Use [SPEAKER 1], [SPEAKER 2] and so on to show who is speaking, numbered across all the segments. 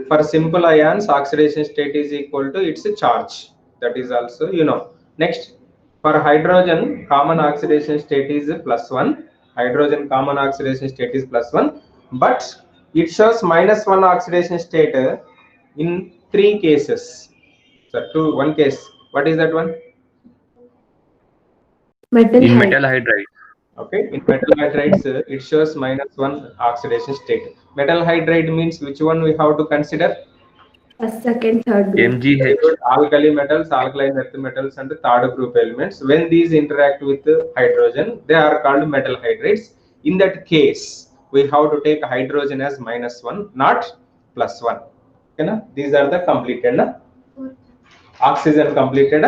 [SPEAKER 1] For simple ions, oxidation state is equal to its charge. That is also you know. Next, for hydrogen, common oxidation state is +1. Hydrogen common oxidation state is +1, but it shows -1 oxidation state in 3 cases. So, one case. What is that one?
[SPEAKER 2] Metal
[SPEAKER 3] In
[SPEAKER 2] hydride.
[SPEAKER 3] metal hydride.
[SPEAKER 1] Okay, in metal hydrides, it shows -1 oxidation state. Metal hydride means which one we have to consider?
[SPEAKER 2] First, second, third group.
[SPEAKER 1] Very
[SPEAKER 3] MgH.
[SPEAKER 1] good. Alkali metals, alkaline earth metals, and third group elements. When these interact with hydrogen, they are called metal hydrides. In that case, we have to take hydrogen as -1, not +1. Okay, na? These are the completed. Na? Oxygen completed.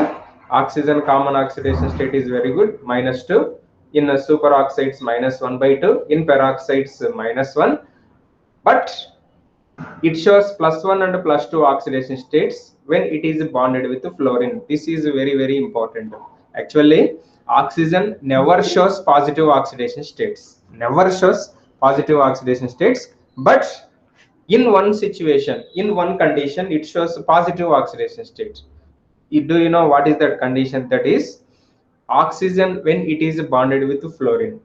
[SPEAKER 1] Oxygen common oxidation state is very good, -2. In superoxides, -1/2. In peroxides, -1. But it shows +1 and +2 oxidation states when it is bonded with fluorine. This is very, very important. Actually, oxygen never shows positive oxidation states. Never shows positive oxidation states. But in one situation, in one condition, it shows positive oxidation state. Do you know what is that condition? That is oxygen when it is bonded with fluorine,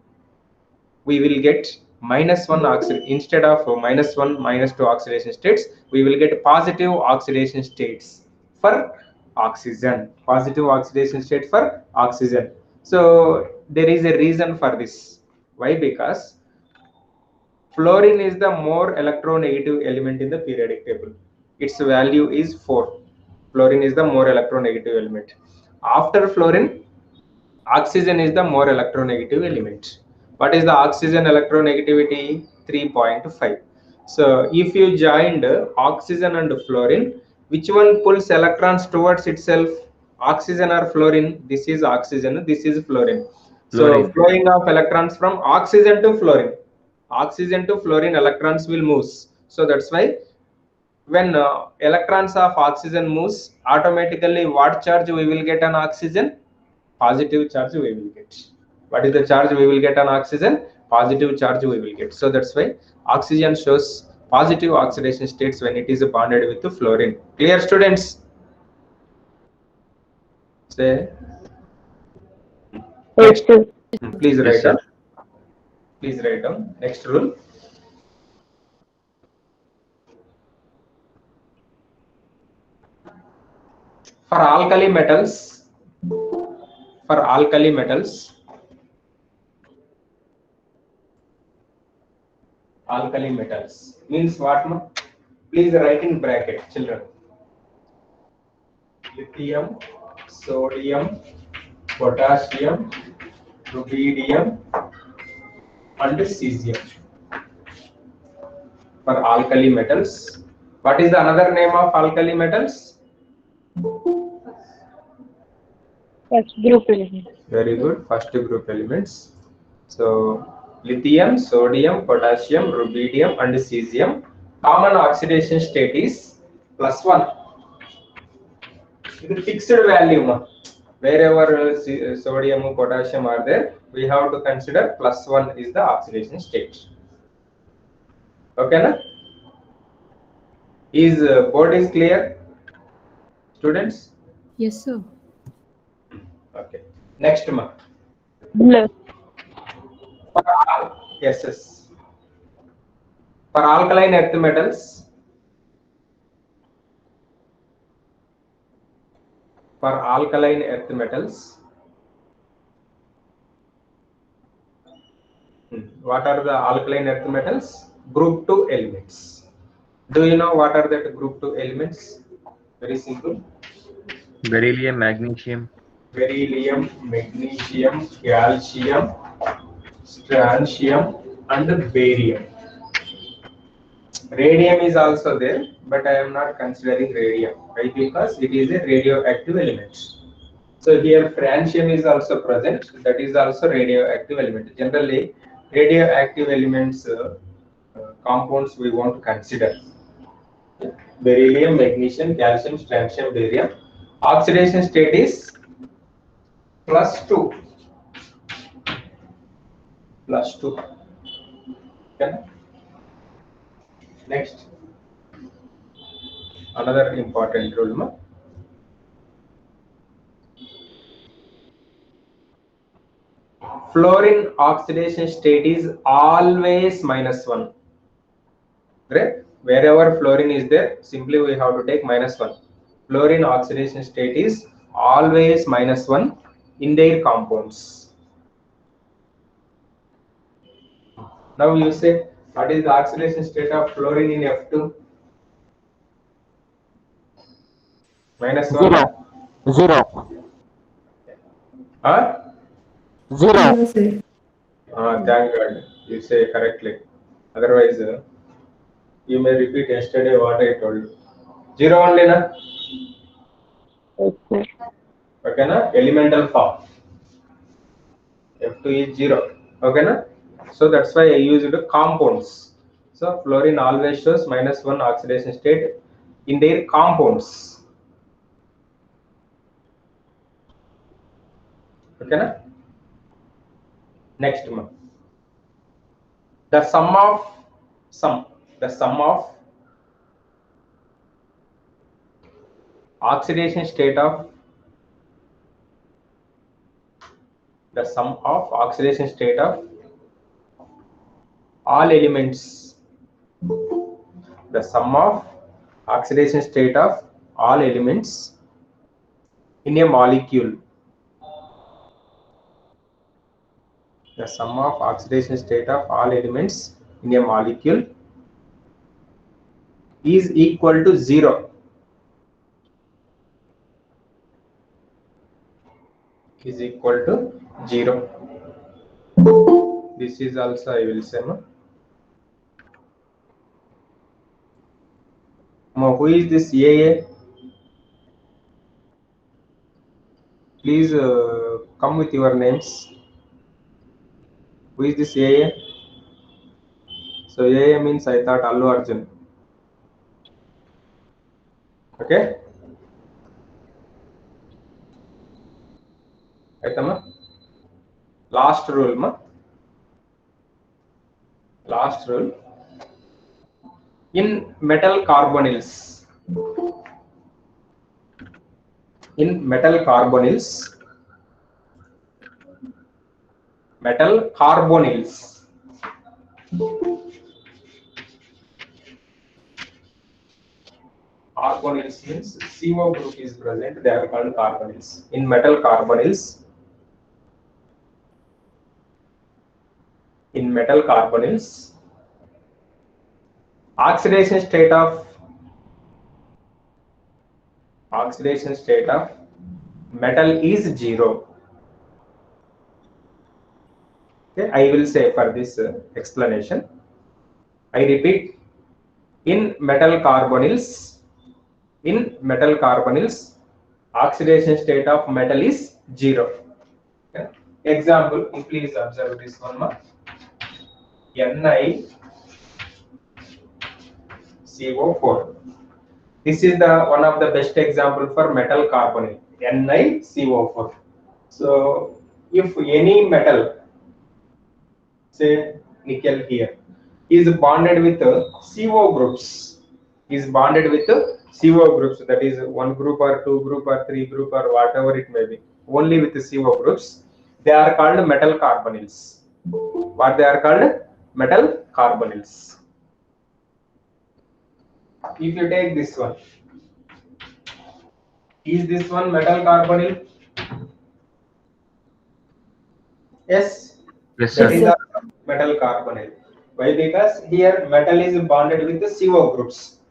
[SPEAKER 1] we will get -1 oxidation instead of -1 -2 oxidation states. We will get positive oxidation states for oxygen. Positive oxidation state for oxygen. So there is a reason for this. Why? Because fluorine is the more electronegative element in the periodic table. Its value is 4. Fluorine is the more electronegative element. After fluorine, oxygen is the more electronegative element. What is the oxygen electronegativity? 3.5. So if you joined oxygen and fluorine, which one pulls electrons towards itself? Oxygen or fluorine? This is oxygen, this is fluorine. So
[SPEAKER 3] Fluorine.
[SPEAKER 1] flowing of electrons from oxygen to fluorine. Oxygen to fluorine electrons will move. So that's why when electrons of oxygen moves, automatically what charge we will get on oxygen? Positive charge we will get. What is the charge we will get on oxygen? Positive charge we will get. So that's why oxygen shows positive oxidation states when it is bonded with the fluorine. Clear, students? Say
[SPEAKER 2] Yes,
[SPEAKER 1] next.
[SPEAKER 2] sir.
[SPEAKER 1] Please
[SPEAKER 3] Yes,
[SPEAKER 1] write
[SPEAKER 3] sir.
[SPEAKER 1] down. Please write down. Next rule. For alkali metals, for alkali metals, alkali metals means what? No? Please write in bracket, children. Lithium, sodium, potassium, rubidium, and cesium. For alkali metals, what is the another name of alkali metals?
[SPEAKER 2] First group element.
[SPEAKER 1] Very good, first group elements. So lithium, sodium, potassium, rubidium, and cesium. Common oxidation state is +1. It is fixed value. No? Wherever sodium, potassium are there, we have to consider +1 is the oxidation state. Okay, na? Is board is clear, students?
[SPEAKER 4] Yes, sir.
[SPEAKER 1] Okay. Next month.
[SPEAKER 2] Blue.
[SPEAKER 1] Yes, yes. For alkaline earth metals, for alkaline earth metals, what are the alkaline earth metals? Group 2 elements. Do you know what are that group 2 elements? Very simple.
[SPEAKER 3] Beryllium, magnesium.
[SPEAKER 1] Beryllium, magnesium, calcium, strontium, and barium. Radium is also there, but I am not considering radium. Why? Because it is a radioactive element. So here francium is also present. That is also radioactive element. Generally, radioactive elements compounds we won't consider. Beryllium, magnesium, calcium, strontium, barium. Oxidation state is +2. +2. Okay. Next. Another important rule, ma. Fluorine oxidation state is always -1. Right? Wherever fluorine is there, simply we have to take -1. Fluorine oxidation state is always -1 in their compounds. Now you say, what is the oxidation state of fluorine in F2? -1.
[SPEAKER 4] Zero. Zero.
[SPEAKER 1] Huh?
[SPEAKER 4] Zero.
[SPEAKER 2] Zero, sir.
[SPEAKER 1] Thank God you say correctly. Otherwise, you may repeat yesterday what I told you. 0 only, na?
[SPEAKER 2] Okay.
[SPEAKER 1] Okay, na? Elemental form. F2 is 0. Okay, na? So that's why I used compounds. So fluorine always shows -1 oxidation state in their compounds. Okay, na? Next one. The sum of oxidation state of all elements. The sum of oxidation state of all elements in a molecule. The sum of oxidation state of all elements in a molecule is equal to 0. Is equal to 0. This is also I will say. Who is this AA? Please come with your names. Who is this AA? So AA means I thought Allu Arjun. Okay. Aitama? Last rule, ma. Last rule. In metal carbonyls. Metal carbonyls. Carbonyls means CO group is present, they are called carbonyls. In metal carbonyls, oxidation state of metal is 0. Okay, I will say for this explanation, I repeat, in metal carbonyls, oxidation state of metal is 0. Okay. Example, please observe this one, ma. NiCO4. This is the one of the best example for metal carbonyl, NiCO4. So if any metal, say nickel here, is bonded with CO groups, that is one group or two group or three group or whatever it may be, only with the CO groups, they are called metal carbonyls. What they are called? Metal carbonyls. If you take this one, is this one metal carbonyl? Yes.
[SPEAKER 3] Yes,
[SPEAKER 1] That
[SPEAKER 3] sir.
[SPEAKER 1] is a metal carbonyl. Why? Because here metal is bonded with the CO groups.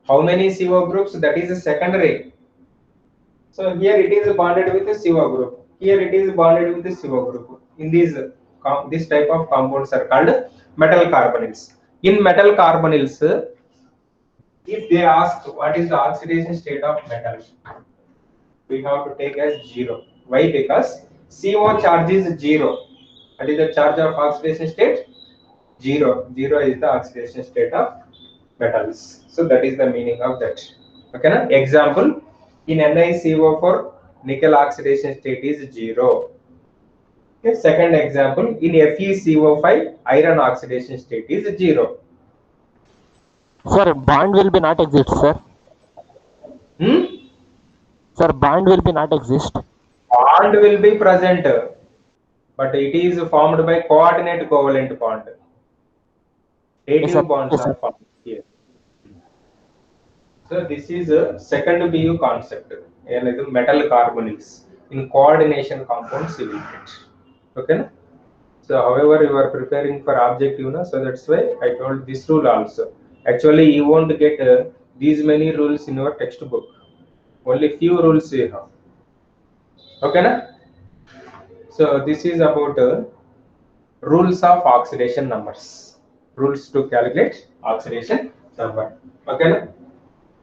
[SPEAKER 1] How many CO groups? That is a secondary. So here it is bonded with the CO group. Here it is bonded with the CO group. In these this type of compounds are called metal carbonyls. In metal carbonyls, if they ask what is the oxidation state of metal, we have to take as 0. Why? Because CO charge is 0. What is the charge of oxidation state? 0. 0 is the oxidation state of metals. So that is the meaning of that. Okay, na? Example, in NiCO4, nickel oxidation state is 0. Okay, second example, in FeCO5, iron oxidation state is 0.
[SPEAKER 4] Sir, bond will be not exist, sir. Sir, bond will be not exist.
[SPEAKER 1] Bond will be present, but it is formed by coordinate covalent bond.
[SPEAKER 4] Yes, sir.
[SPEAKER 1] Dative bonds
[SPEAKER 4] Yes,
[SPEAKER 1] are
[SPEAKER 4] sir.
[SPEAKER 1] formed here. So this is a second BU concept. And metal carbonyls in coordination compounds you will get. Okay. So however you are preparing for objective, so that's why I told this rule also. Actually you won't get these many rules in your textbook. Only few rules you have. Okay na? So this is about rules of oxidation numbers. Rules to calculate oxidation number. Okay na?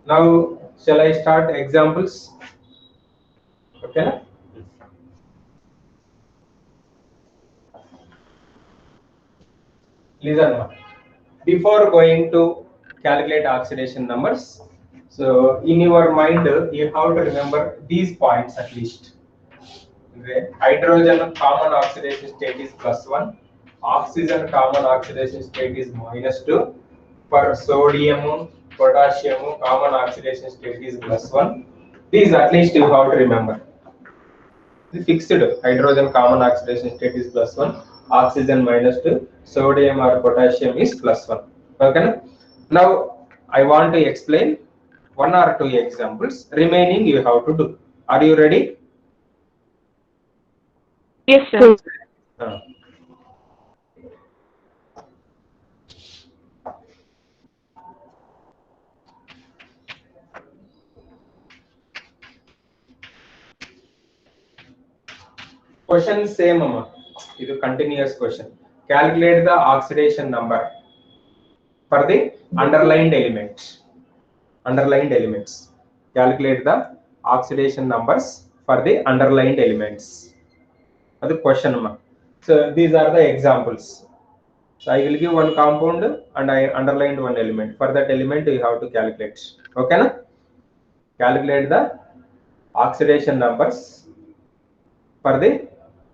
[SPEAKER 1] Now shall I start examples? Okay na? Listen, before going to calculate oxidation numbers, so in your mind you have to remember these points at least. The hydrogen common oxidation state is +1, oxygen common oxidation state is -2. For sodium, potassium common oxidation state is +1. These at least you have to remember. The fixed hydrogen common oxidation state is +1, oxygen -2, sodium or potassium is +1. Okay. Now I want to explain one or two examples. Remaining you have to do. Are you ready?
[SPEAKER 2] Yes, sir.
[SPEAKER 1] Question same, this is continuous question. Calculate the oxidation number for the underlined elements. Underlined elements. Calculate the oxidation numbers for the underlined elements. That's the question. So these are the examples. So I will give one compound and I underlined one element. For that element you have to calculate. Okay na? Calculate the oxidation numbers for the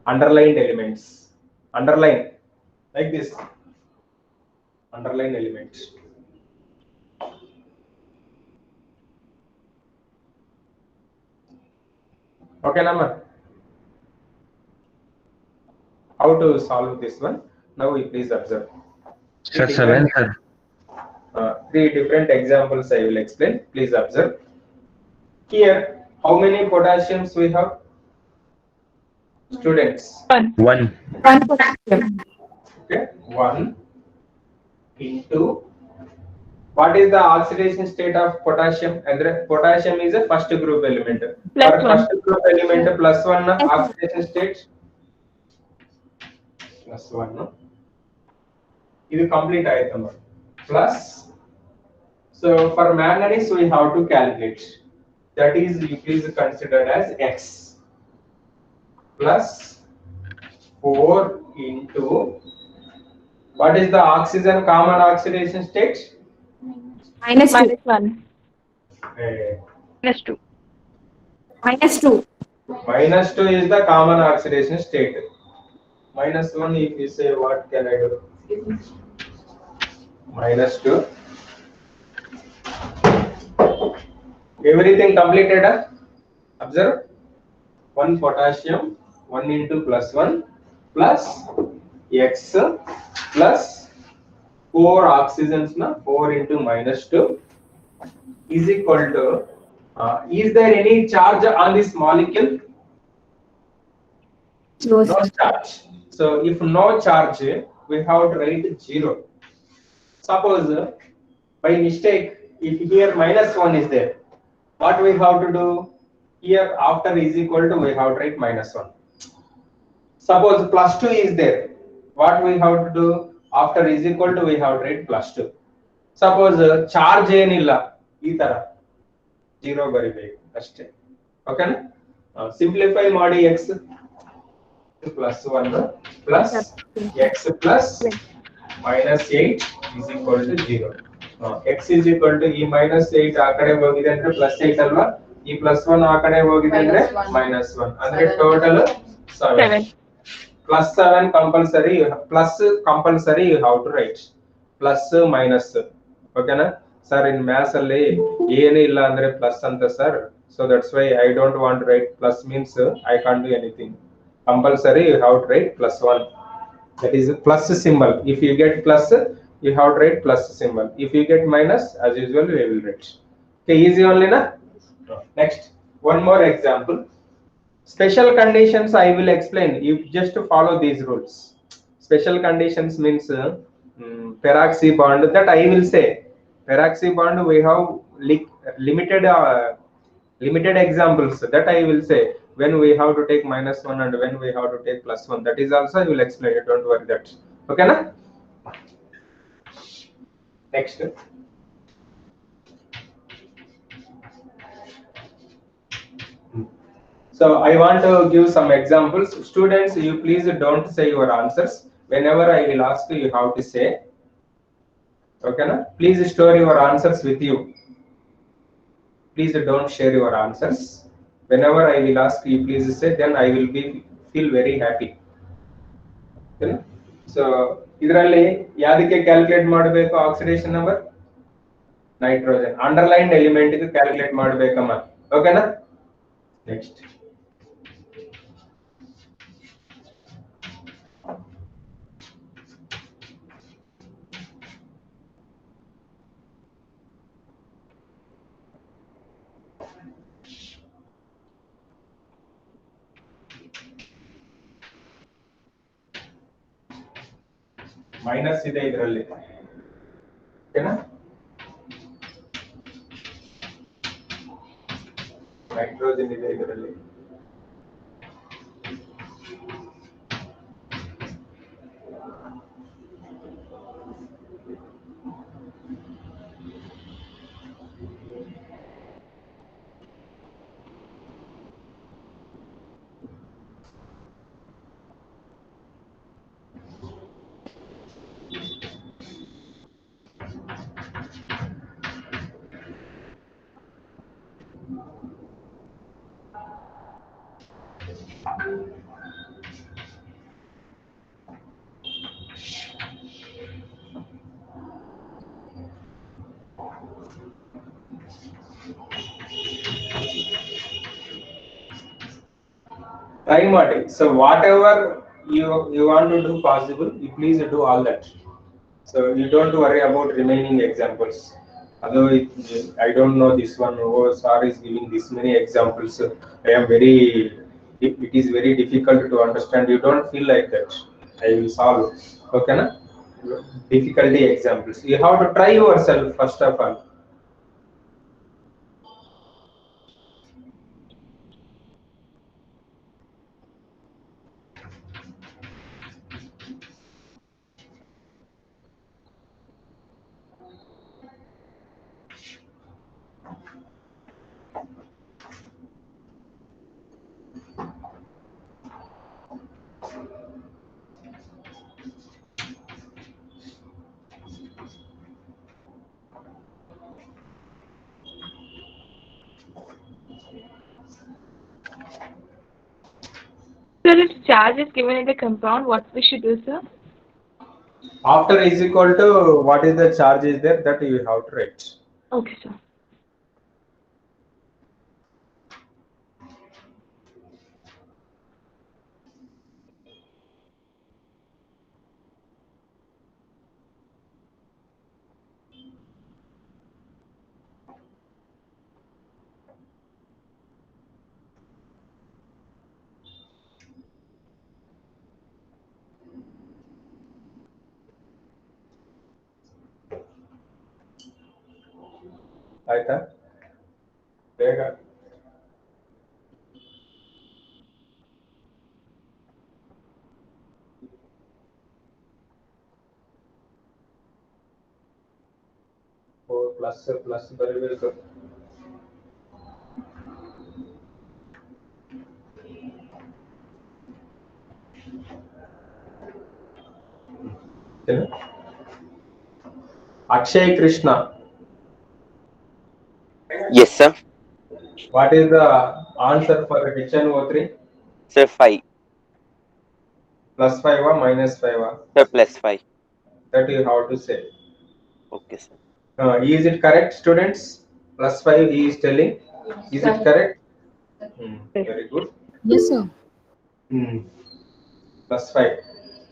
[SPEAKER 1] underlined elements. Underline like this. Underline element. Okay, Nama. How to solve this one? Now we please observe.
[SPEAKER 3] Sir, 7, sir.
[SPEAKER 1] 3 different examples I will explain. Please observe. Here, how many potassiums we have? Students.
[SPEAKER 3] 1.
[SPEAKER 2] One potassium.
[SPEAKER 1] Okay, 1 into what is the oxidation state of potassium? Potassium is a first group element. For first group element +1 oxidation state. +1. No? This is complete item. Plus. So for manganese we have to calculate. That is considered as X. Plus 4 into what is the oxygen common oxidation state?
[SPEAKER 2] -1. -2. -2.
[SPEAKER 1] -2 is the common oxidation state. -1 if you say what can I do? -2. Everything completed. Observe. 1 potassium, 1 into +1 plus X plus 4 oxygens, 4 into -2 is equal to, is there any charge on this molecule?
[SPEAKER 2] No,
[SPEAKER 1] No charge. So if no charge, we have to write 0. Suppose by mistake, if here -1 is there, what we have to do? Here after is equal to, we have to write -1. Suppose +2 is there, what we have to do? After is equal to, we have to write +2. Suppose charge ಏನilla ಈ ತರ 0 ಬರಿಬೇಕು ಅಷ್ಟೇ. Okay na? Simplify ಮಾಡಿ x +1 plus x plus -8 is equal to 0. X is equal to ಈ -8 ಆ ಕಡೆ ಹೋಗಿದೆ ಅಂದ್ರೆ +8 ಅಲ್ವಾ, ಈ +1 ಆ ಕಡೆ ಹೋಗಿದೆ ಅಂದ್ರೆ -1 ಅಂದ್ರೆ total 7. +7 compulsory, plus compulsory you have to write. Plus minus. Okay na? Sir, in maths alli ಏನು ಇಲ್ಲ ಅಂದ್ರೆ ಪ್ಲಸ್ ಅಂತ sir, So that's why I don't want to write plus means I can't do anything. Compulsory you have to write plus 1. That is a plus symbol. If you get plus, you have to write plus symbol. If you get minus, as usual, we will write. Okay, easy only na? Next, one more example. Special conditions I will explain. You just follow these rules. Special conditions means peroxy bond, that I will say. Peroxy bond we have limited limited examples, that I will say. When we have to take -1 and when we have to take +1, that is also I will explain it. Don't worry that. Okay na? Next. So I want to give some examples. Students, you please don't say your answers. Whenever I will ask you, you have to say. Okay na? Please store your answers with you. Please don't share your answers. Whenever I will ask you, please say. Then I will feel very happy. Okay? So ಇದರಲ್ಲಿ ಯಾದಕ್ಕೆ calculate ಮಾಡಬೇಕು oxidation number? Nitrogen underlined element ಗೆ calculate ಮಾಡಬೇಕಮ್ಮ. ಓಕೆನಾ? Next. Minus ಇದೆ ಇದರಲ್ಲಿ. ಓಕೆನಾ? Nitrogen ಇದೆ ಇದರಲ್ಲಿ. Try ಮಾಡಿ. So whatever you want to do possible, you please do all that. So you don't worry about remaining examples. Although I don't know this one. Oh, sir is giving this many examples. I am very. It is very difficult to understand. You don't feel like that. I will solve. Okay, na? Difficulty examples. You have to try yourself first of all.
[SPEAKER 2] Sir, if charge is given in the compound, what we should do, sir?
[SPEAKER 1] After is equal to what is the charge is there, that you have to write.
[SPEAKER 2] Okay, sir.
[SPEAKER 1] ಆಯ್ತಾ? ಬೇಗ. Plus ಬರಬೇಕು. Akshay Krishna.
[SPEAKER 5] Yes, sir.
[SPEAKER 1] What is the answer for HNO3?
[SPEAKER 5] Sir, 5.
[SPEAKER 1] +5 or -5?
[SPEAKER 5] Sir, +5.
[SPEAKER 1] That you have to say.
[SPEAKER 5] Okay, sir.
[SPEAKER 1] Is it correct, students? +5 he is telling. Is it correct? Very good.
[SPEAKER 6] Yes, sir.
[SPEAKER 1] Plus 5.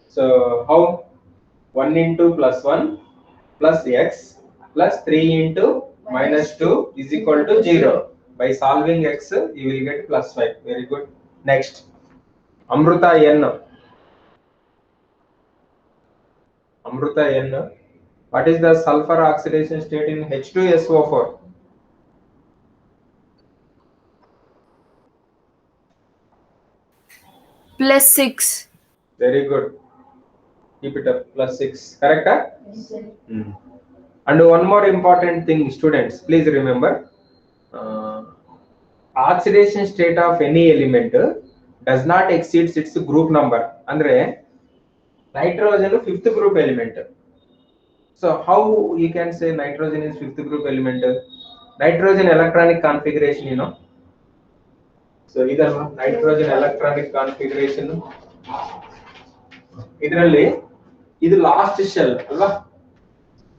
[SPEAKER 1] So how? 1 into plus 1 plus x plus 3 into minus 2 is equal to 0. By solving x, you will get plus 5. Very good. Next. Amruta N. Amruta N. What is the sulfur oxidation state in H2SO4?
[SPEAKER 6] +6.
[SPEAKER 1] Very good. Keep it up. Plus 6. Correct? Huh? Yes, sir. And one more important thing, students, please remember. Oxidation state of any element does not exceed its group number. Andre nitrogen is fifth group element. So how you can say nitrogen is fifth group element? Nitrogen electronic configuration, you know. So either nitrogen electronic configuration. ಇದರಲ್ಲಿ ಇದು last shell ಅಲ್ವಾ,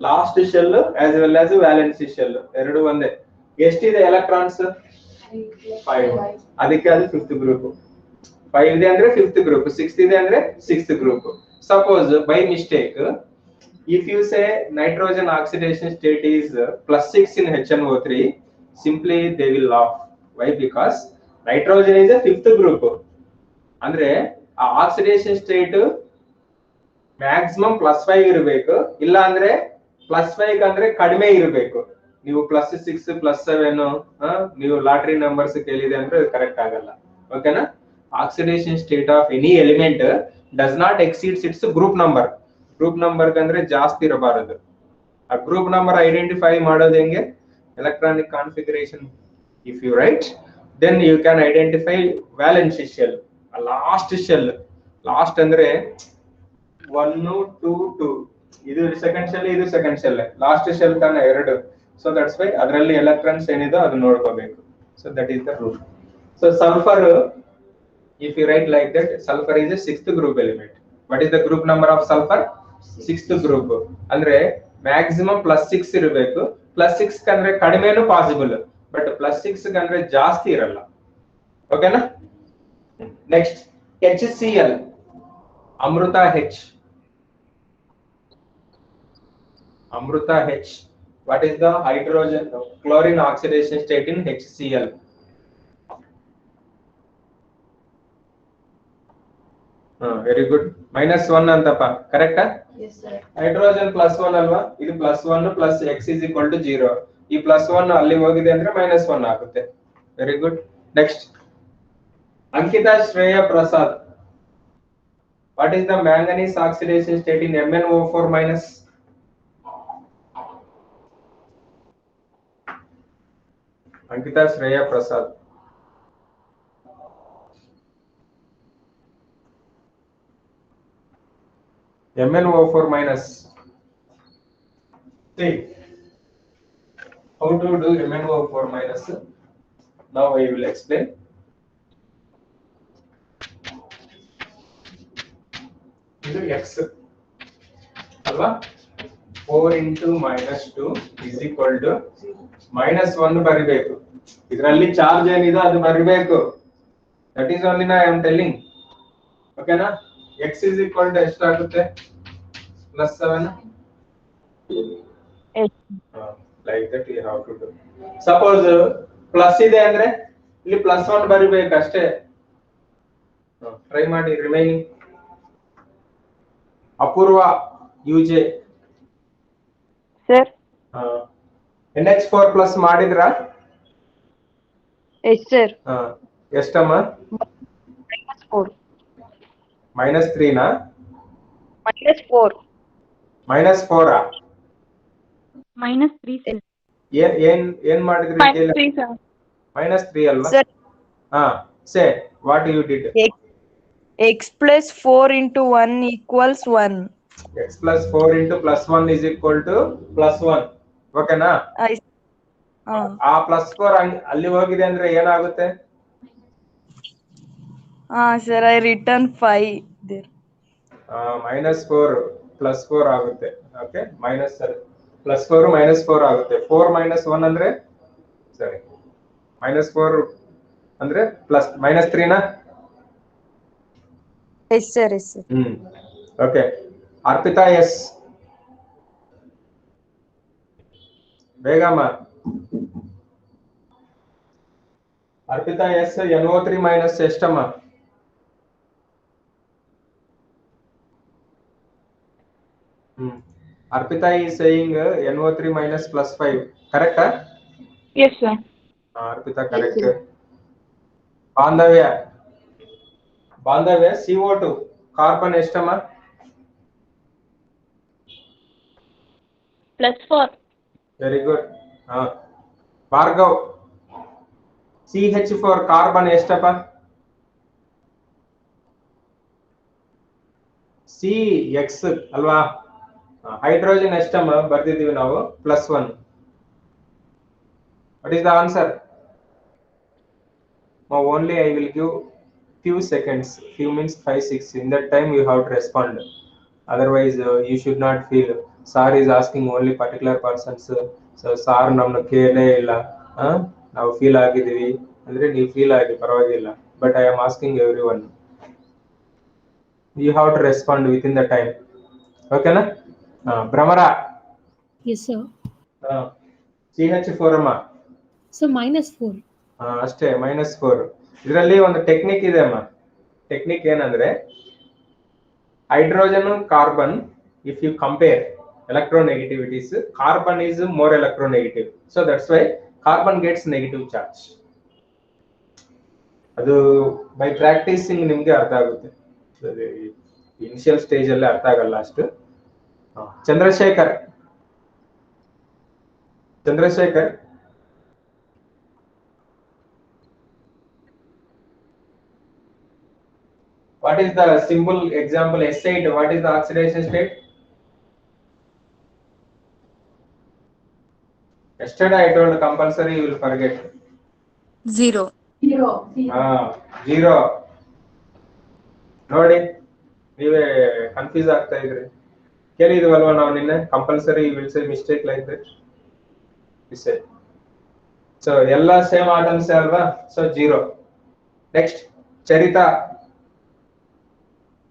[SPEAKER 1] last shell as well as valency shell ಎರಡು ಒಂದೇ. ಎಷ್ಟಿದೆ electrons? 5. ಅದಕ್ಕೆ ಅದು fifth group. 5 ಇದೆ ಅಂದ್ರೆ ಫಿಫ್ತ್ ಗ್ರೂಪ್, 6 ಇದೆ ಅಂದ್ರೆ sixth group. Suppose by mistake if you say nitrogen oxidation state is +6 in HNO3, simply they will laugh. Why? Because nitrogen is a fifth group. ಅಂದ್ರೆ ಆ ಆಕ್ಸಿಡೇಷನ್ ಸ್ಟೇಟ್ ಮ್ಯಾಕ್ಸಿಮಮ್ +5 ಇರಬೇಕು, ಇಲ್ಲ ಅಂದ್ರೆ +5 ಅಂದ್ರೆ ಕಡಿಮೆ ಇರಬೇಕು. ನೀವು +6 +7 ನೀವು ಲಾಟ್ರಿ ನಂಬರ್ಸ್ ಕೇಳಿದೆ ಅಂದ್ರೆ ಕರೆಕ್ಟ್ ಆಗಲ್ಲ. ಓಕೆನಾ? Oxidation state of any element does not exceeds its group number. Group number ಅಂದ್ರೆ ಜಾಸ್ತಿ ಇರಬಾರದು. ಆ ಗ್ರೂಪ್ ನಂಬರ್ ಐಡೆಂಟಿಫೈ ಮಾಡೋದು ಹೆಂಗೆ? Electronic configuration. If you write, then you can identify valency shell, last shell. Last ಅಂದ್ರೆ 1 2 2, ಇದು ಸೆಕೆಂಡ್ ಶೆಲ್, ಇದು second shell, last shell ತಾನೆ ಎರಡು. ಸೊ ದಟ್ಸ್ ವೈ ಅದರಲ್ಲಿ ಎಲೆಕ್ಟ್ರಾನ್ಸ್ ಏನಿದೆ ಅದು ನೋಡ್ಕೋಬೇಕು. So that is the rule. So sulphur, if you write like that, sulfur is a sixth group element. What is the group number of sulfur? Sixth group. ಅಂದ್ರೆ maximum +6 ಇರಬೇಕು. +6 ಅಂದ್ರೆ ಕಡಿಮೆನೂ possible, but +6 ಅಂದ್ರೆ ಜಾಸ್ತಿ ಇರಲ್ಲ. ಓಕೆನಾ? Next HCl, Amrutha H. Amrutha H. What is the hydrogen chlorine oxidation state in HCl? Very good. -1 ಅಂತಪ್ಪ, ಕರೆಕ್ಟಾ?
[SPEAKER 2] Yes, sir.
[SPEAKER 1] Hydrogen +1 ಅಲ್ವಾ, ಇದು +1 plus x is equal to 0. ಈ +1 ಅಲ್ಲಿ ಹೋಗಿದೆ ಅಂದ್ರೆ -1 ಆಗುತ್ತೆ. Very good. Next Ankita Shreya Prasad. What is the manganese oxidation state in MnO4-? Ankita Shreya Prasad. MnO4-. See how to do MnO4-. Now I will explain. ಇದು x ಅಲ್ವಾ, 4 into -2 is equal to -1 ಬರಿಬೇಕು. ಇದರಲ್ಲಿ charge ಏನಿದೆ ಅದು ಬರಿಬೇಕು. That is only I am telling. ಓಕೆನಾ? x is equal to ಎಷ್ಟಾಗುತ್ತೆ? +7. Like that you have to do. Suppose plus ಇದೆ ಅಂದ್ರೆ ಇಲ್ಲಿ +1 ಬರಿಬೇಕು ಅಷ್ಟೇ. ಟ್ರೈ ಮಾಡಿ. ರಿಮೈನಿಂಗ್ ಅಪೂರ್ವ UJ.
[SPEAKER 2] Sir.
[SPEAKER 1] NH4+ ಮಾಡಿದ್ರಾ?
[SPEAKER 2] Yes, sir.
[SPEAKER 1] ಎಷ್ಟಮ್ಮ?
[SPEAKER 2] -4.
[SPEAKER 1] -3 ನಾ?
[SPEAKER 2] -4.
[SPEAKER 1] -4
[SPEAKER 2] -3, sir.
[SPEAKER 1] ಏನ್ ಮಾಡಿದ್ರಿ?
[SPEAKER 2] -3, sir.
[SPEAKER 1] -3 ಅಲ್ವಾ?
[SPEAKER 7] Sir,
[SPEAKER 1] say what you did.
[SPEAKER 7] x plus 4 into 1 equals 1.
[SPEAKER 1] X plus 4 into +1 is equal to +1. ಓಕೆನಾ? ಆ +4 ಅಲ್ಲಿ ಹೋಗಿದೆ ಅಂದ್ರೆ ಏನಾಗುತ್ತೆ?
[SPEAKER 7] Sir, I written 5 there.
[SPEAKER 1] -4 +4 ಆಗುತ್ತೆ. ಓಕೆ, +4 -4 ಆಗುತ್ತೆ. 4 - 1 ಅಂದ್ರೆ ಸರಿ. -4 ಅಂದ್ರೆ ಪ್ಲಸ್ -3 ನಾ?
[SPEAKER 7] Yes, sir. Yes, sir.
[SPEAKER 1] Okay. Arpita yes, ಬೇಗಮ್ಮ. ಅರ್ಪಿತಾ ಎಸ್ NO3 ಮೈನಸ್ ಎಷ್ಟಮ್ಮ? Arpita is saying NO3 minus +5. Correct?
[SPEAKER 2] Yes, sir.
[SPEAKER 1] Arpita, correct. Yes, Bandhavya, CO2. Carbon estama?
[SPEAKER 2] +4.
[SPEAKER 1] Very good. Bhargav, CH4 carbon estapa? CX alva? Hydrogen estama ಬರ್ದಿದ್ದೀವಿ ನಾವು +1. What is the answer? Now only I will give few seconds, few means 5-6. In that time you have to respond. Otherwise you should not feel sir is asking only particular persons. So sir namna ಕೇಳೇ ಇಲ್ಲ, ನಾವು feel ಆಗಿದ್ದೀವಿ ಅಂದ್ರೆ ನೀವು feel ಆಗಿ ಪರವಾಗಿಲ್ಲ, but I am asking everyone. You have to respond within the time. Okay na? Brahmara.
[SPEAKER 6] Yes, sir.
[SPEAKER 1] CH4 ಅಮ್ಮ.
[SPEAKER 6] So -4.
[SPEAKER 1] ಅಷ್ಟೇ, -4. ಇದರಲ್ಲಿ ಒಂದು ಟೆಕ್ನಿಕ್ ಇದೆ ಅಮ್ಮ. ಟೆಕ್ನಿಕ್ ಏನಂದ್ರೆ, hydrogen carbon if you compare electronegativities, carbon is more electronegative, so that's why carbon gets negative charge. ಅದು by practising ನಿಮ್ಗೆ ಅರ್ಥ ಆಗುತ್ತೆ, ಇನಿಷಿಯಲ್ ಸ್ಟೇಜ್ ಅಲ್ಲಿ ಅರ್ಥ ಆಗಲ್ಲ ಅಷ್ಟು. Chandrashekhar, what is the simple example S8? What is the oxidation state? Yesterday I told compulsory you will forget.
[SPEAKER 6] 0.
[SPEAKER 1] 0. ನೋಡಿ ನೀವೇ ಕನ್ಫ್ಯೂಸ್ ಆಗ್ತಾ ಇದ್ರಿ. ಕೇಳಿದ್ವಲ್ವಾ ನಾವು ನಿನ್ನೆ, compulsory will say mistake like that. So ಎಲ್ಲ ಸೇಮ್ ಆಟಮ್ಸ್ ಅಲ್ವಾ, so 0. Next Charita,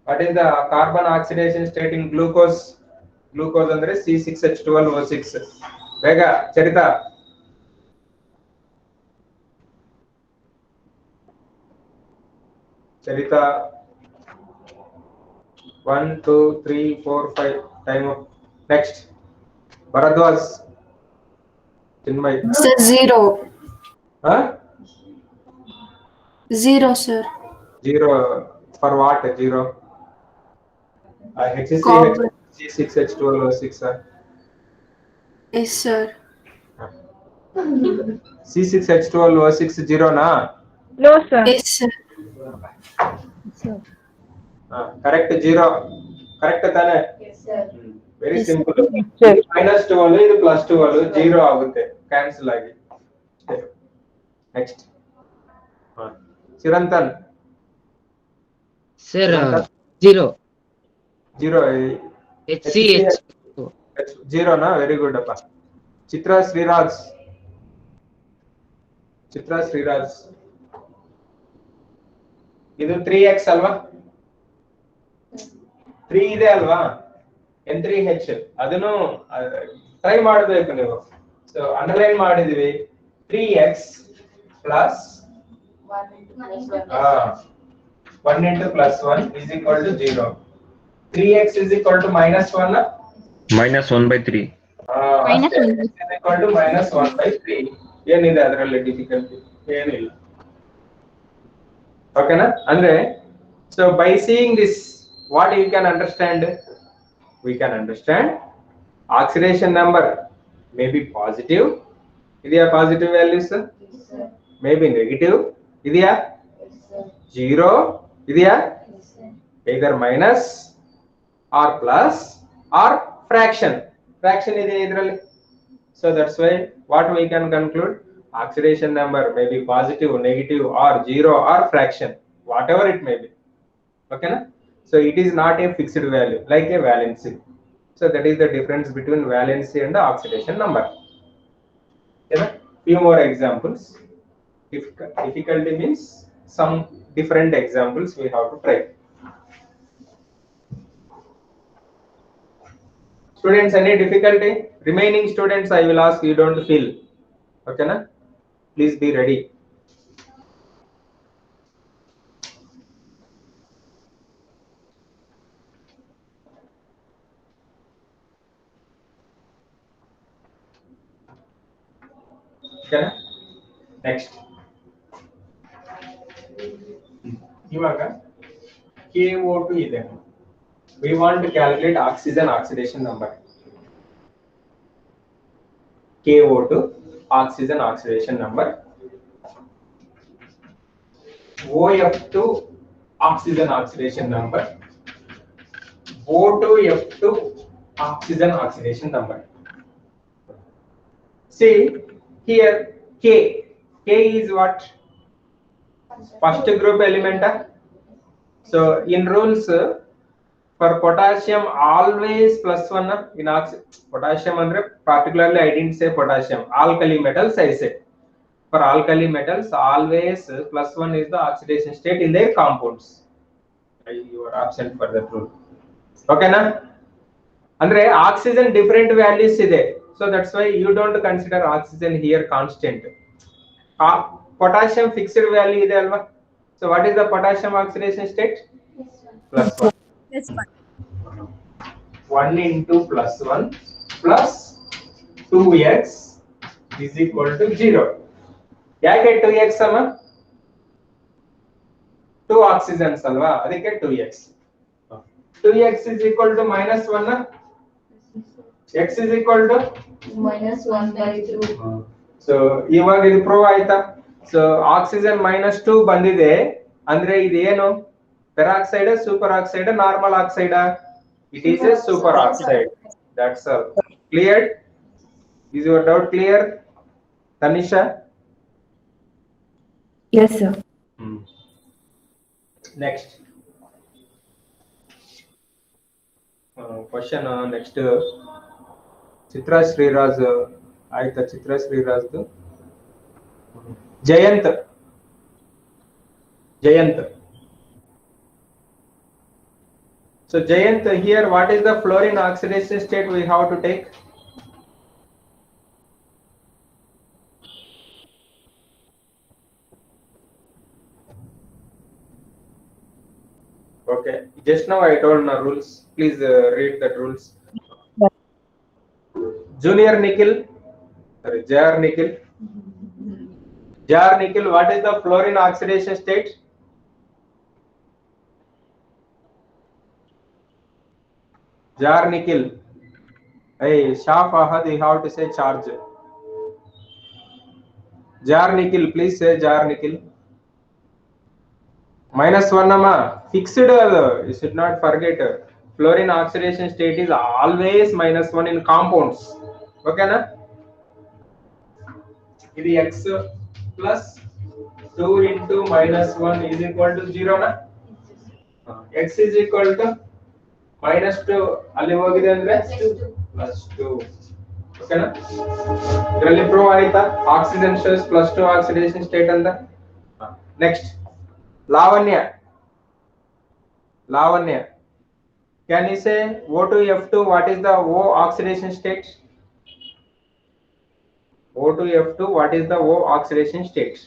[SPEAKER 1] what is the carbon oxidation state in glucose? Glucose ಅಂದ್ರೆ C6H12O6. ಬೇಗ Charitha. Charitha 1 2 3 4 5 time. Next Bharadwaj, Chinmay.
[SPEAKER 6] Sir, 0. 0, sir.
[SPEAKER 1] 0 for what? 0
[SPEAKER 6] Carbon.
[SPEAKER 1] C6H12O6.
[SPEAKER 6] Yes, sir.
[SPEAKER 1] C6H12O6 0 na?
[SPEAKER 2] No, sir.
[SPEAKER 6] Yes, sir.
[SPEAKER 1] Correct. 0 correct ತಾನೆ?
[SPEAKER 6] Yes, sir.
[SPEAKER 1] Very
[SPEAKER 6] Yes,
[SPEAKER 1] simple.
[SPEAKER 2] Sir.
[SPEAKER 1] -12 ಇದು +12 0 ಆಗುತ್ತೆ, cancel ಆಗಿ. Next Chirantan.
[SPEAKER 8] Sir, 0.
[SPEAKER 1] 0
[SPEAKER 8] HCH.
[SPEAKER 1] 0 ನಾ? Very good ಅಪ್ಪ. ಚಿತ್ರಾ ಶ್ರೀರಾಜ್, ಇದು 3x ಅಲ್ವಾ? 3 ಇದೆ ಅಲ್ವಾ? N3H ಅದನ್ನು ಟ್ರೈ ಮಾಡಬೇಕು ನೀವು. ಸೊ ಅಂಡರ್ಲೈನ್ ಮಾಡಿದೀವಿ. 3x plus 1 into +1 is equal to 0. 3x is equal to -1.
[SPEAKER 3] -1/3.
[SPEAKER 1] is equal to -1/3. ಏನಿದೆ ಅದರಲ್ಲಿ ಡಿಫಿಕಲ್ಟಿ? ಏನಿಲ್ಲ. ಓಕೆನಾ? ಅಂದ್ರೆ so by seeing this what you can understand? We can understand oxidation number may be positive. ಇದೆಯಾ positive values? May be negative ಇದೆಯಾ? 0 ಇದೆಯಾ? either minus or plus or fraction ಇದೆ ಇದರಲ್ಲಿ. So that's why what we can conclude, oxidation number may be positive, negative or 0 or fraction, whatever it may be. Okay na? So it is not a fixed value like a valency. So that is the difference between valency and the oxidation number. Okay, few more examples. Difficulty means some different examples we have to try. Students, any difficulty? Remaining students, I will ask, you don't feel. Okay, na? Please be ready. Okay, na? Next. ಇವಾಗ KO2 ಇದೆ. We want to calculate oxygen oxidation number. KO2 oxygen oxidation number. OF2 oxygen oxidation number. O2F2 oxygen oxidation number. See here K. K is what? First group element. So in rules for potassium always +1 in potassium andre particularly I didn't say potassium, alkali metals I said. For alkali metals always +1 is the oxidation state in their compounds. You are absent for that rule. Okay na? Andre oxygen different values ide, so that's why you don't consider oxygen here constant. Potassium fixed value ide alva. So what is the potassium oxidation state? +1. +1 into +1 plus 2x is equal to 0. ಯಾಕೆ 2x ಅಮ್ಮ? 2 oxygens ಅಲ್ವಾ, ಅದಕ್ಕೆ 2x. 2x is equal to -1. X is equal to
[SPEAKER 6] -1/2.
[SPEAKER 1] So ಇವಾಗ ಇದು prove ಆಯ್ತಾ? So oxygen -2 ಬಂದಿದೆ ಅಂದ್ರೆ ಇದು ಏನು? Peroxide, superoxide, normal oxide? It is a superoxide. That's all. Cleared? Is your doubt clear, Tanisha?
[SPEAKER 2] Yes, sir.
[SPEAKER 1] Next. Question next. Chitra Sriraj. Aita Chitra Sriraj. Jayant. So Jayant, here what is the fluorine oxidation state we have to take? Okay, just now I told the rules. Please read the rules. Junior Nikhil, sorry, Jar Nikhil. Jar Nikhil, what is the fluorine oxidation state? Jar Nikhil. Hey, Shah Fahad, you have to say charge. Jar Nikhil, please say Jar Nikhil. -1 amma, fixed. You should not forget. Fluorine oxidation state is always -1 in compounds. Okay na? ఇది x plus 2 into -1 is equal to 0 na? X is equal to -2 ಅಲ್ಲಿ ಹೋಗಿದೆ ಅಂದ್ರೆ +2. Okay na? ಇದರಲ್ಲಿ prove ಆಯ್ತಾ oxygen shows +2 oxidation state ಅಂತ. Next Lavanya. Can you say O2F2 what is the O oxidation state? O2F2 what is the O oxidation state?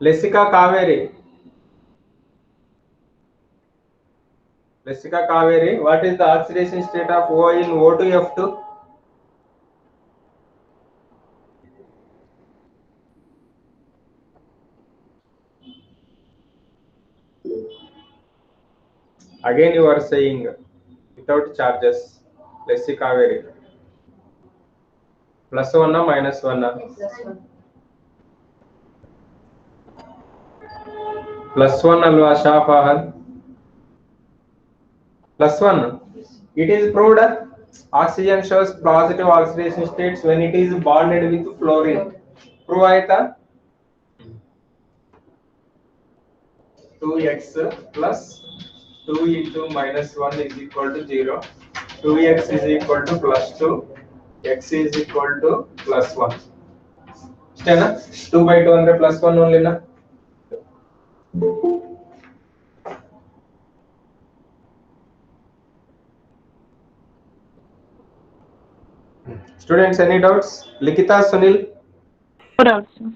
[SPEAKER 1] Lessika Kaveri, what is the oxidation state of O in O2F2? Again you are saying without charges. Lessika Kaveri. +1 or -1? +1 alwa Shah Fahad. +1. It is proved oxygen shows positive oxidation states when it is bonded with fluorine. Prove aita? 2x plus 2 into minus 1 is equal to 0. 2x is equal to plus 2. X is equal to plus 1. Stena? 2 by 2 and plus 1 only na? Students, any doubts? Likita, Sunil?
[SPEAKER 2] No doubt, sir.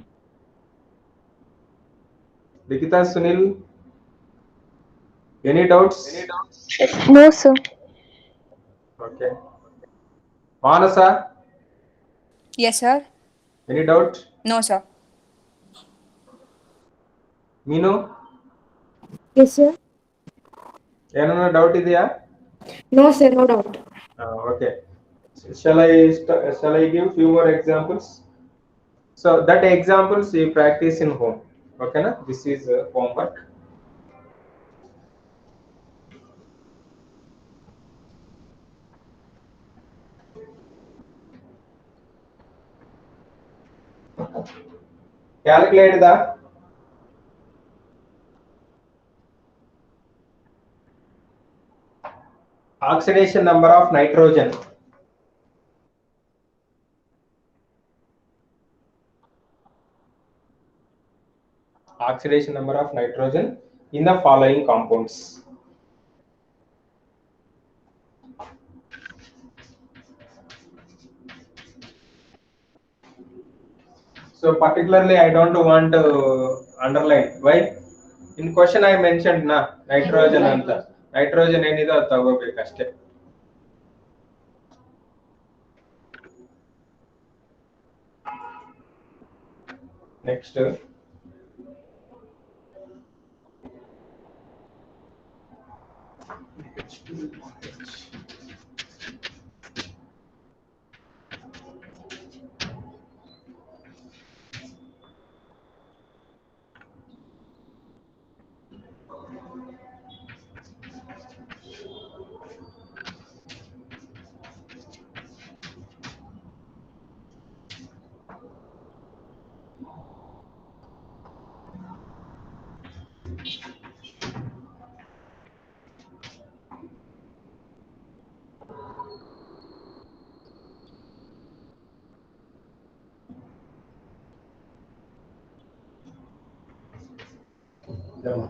[SPEAKER 1] Likita, Sunil? Any doubts?
[SPEAKER 9] No, sir.
[SPEAKER 1] Okay. Manasa,
[SPEAKER 7] Yes, sir.
[SPEAKER 1] any doubt?
[SPEAKER 7] No, sir.
[SPEAKER 1] Meenu,
[SPEAKER 9] Yes, sir.
[SPEAKER 1] ಏನನ್ನ doubt ಇದೆಯಾ?
[SPEAKER 9] No, sir. No doubt.
[SPEAKER 1] Okay. Shall I give few more examples? So that examples you practice in home. Okay na? This is homework. Calculate the oxidation number of nitrogen. Oxidation number of nitrogen in the following compounds. So particularly I don't want to underline. Why? In question I mentioned na nitrogen anta. Nitrogen ಏನಿದೆ ಅದು ತಗೋಬೇಕಷ್ಟೇ. Next.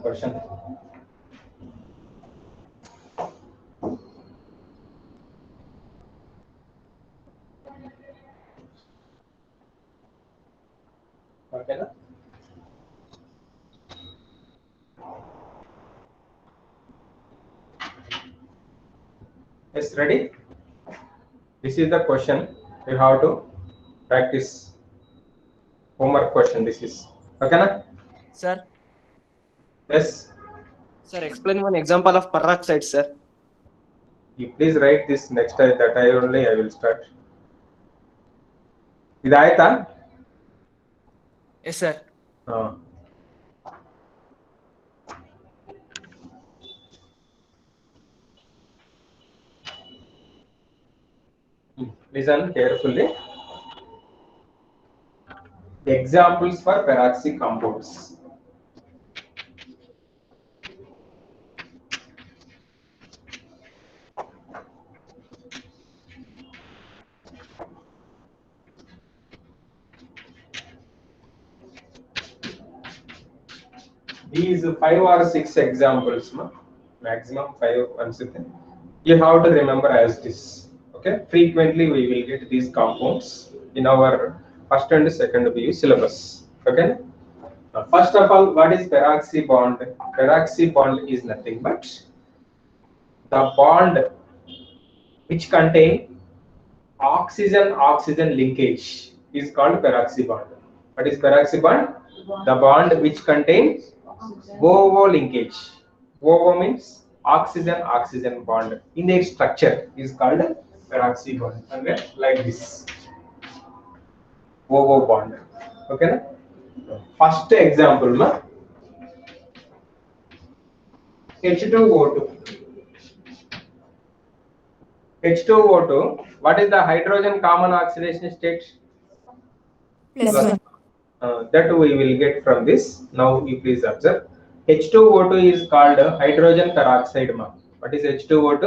[SPEAKER 1] Question. Okay na? Yes, ready? This is the question. You have to practice homework question. This is okay na?
[SPEAKER 4] Sir,
[SPEAKER 1] Yes.
[SPEAKER 4] sir, explain one example of peroxide, sir.
[SPEAKER 1] You please write this next time. That I only I will start. ಇದಾಯ್ತಾ?
[SPEAKER 4] Yes, sir.
[SPEAKER 1] Listen carefully. Examples for peroxy compounds. These 5 or 6 examples, maximum 5 once again. You have to remember as this. Okay, frequently we will get these compounds in our first and second BU syllabus. Okay, first of all, what is peroxy bond? Peroxy bond is nothing but the bond which contain oxygen linkage is called peroxy bond. What is peroxy bond? The bond which contains OO linkage. OO means oxygen bond in their structure is called peroxy bond. Okay, like this OO bond. Okay na? First example ma H2O2. H2O2, what is the hydrogen common oxidation state?
[SPEAKER 9] Plus one.
[SPEAKER 1] That we will get from this. Now you please observe. H2O2 is called hydrogen peroxide. Ma. What is H2O2?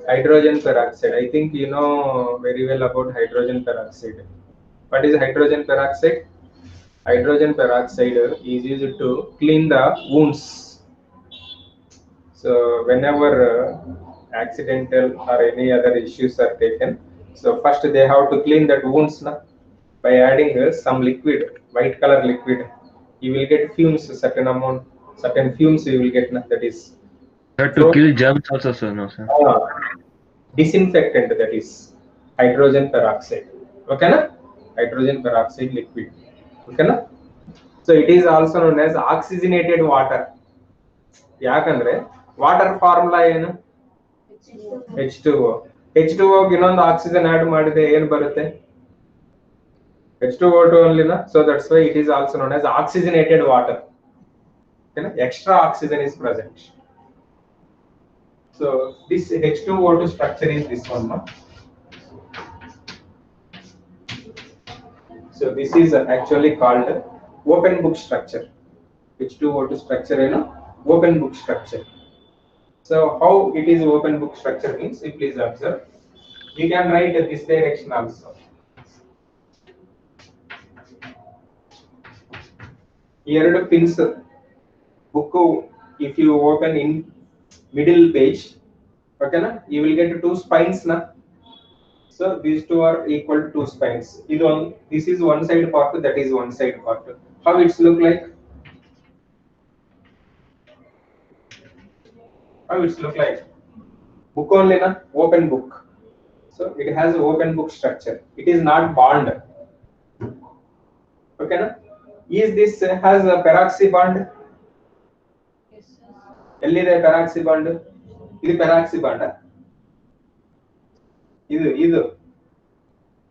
[SPEAKER 1] Hydrogen peroxide. I think you know very well about hydrogen peroxide. What is hydrogen peroxide? Hydrogen peroxide is used to clean the wounds. So whenever accidental or any other issues are taken, so first they have to clean that wounds na, by adding some liquid, white color liquid. You will get fumes, certain fumes you will get na, that is
[SPEAKER 3] Sir, to kill germs also, sir. No, sir.
[SPEAKER 1] disinfectant, that is hydrogen peroxide. Okay na? Hydrogen peroxide liquid. Okay na? So it is also known as oxygenated water. ಯಾಕಂದ್ರೆ water formula ಏನು? H2O. H2O ಗೆ ಇನ್ನೊಂದು oxygen add ಮಾಡಿದ್ರೆ ಏನು ಬರುತ್ತೆ? H2O2 only na, so that's why it is also known as oxygenated water. Okay, extra oxygen is present. So this H2O2 structure is this one. Ma. So this is actually called open book structure. H2O2 structure is open book structure. So how it is open book structure means, please observe. We can write this direction also. Here the pins book, if you open in middle page, okay na, you will get two spines na. So these two are equal to two spines. This is one side part, that is one side part. How it's look like? How it's look like? Book only na, open book. So it has open book structure. It is not bond. Okay na? Is this has a peroxy bond? Ellide peroxy bond? This peroxy bond. Either.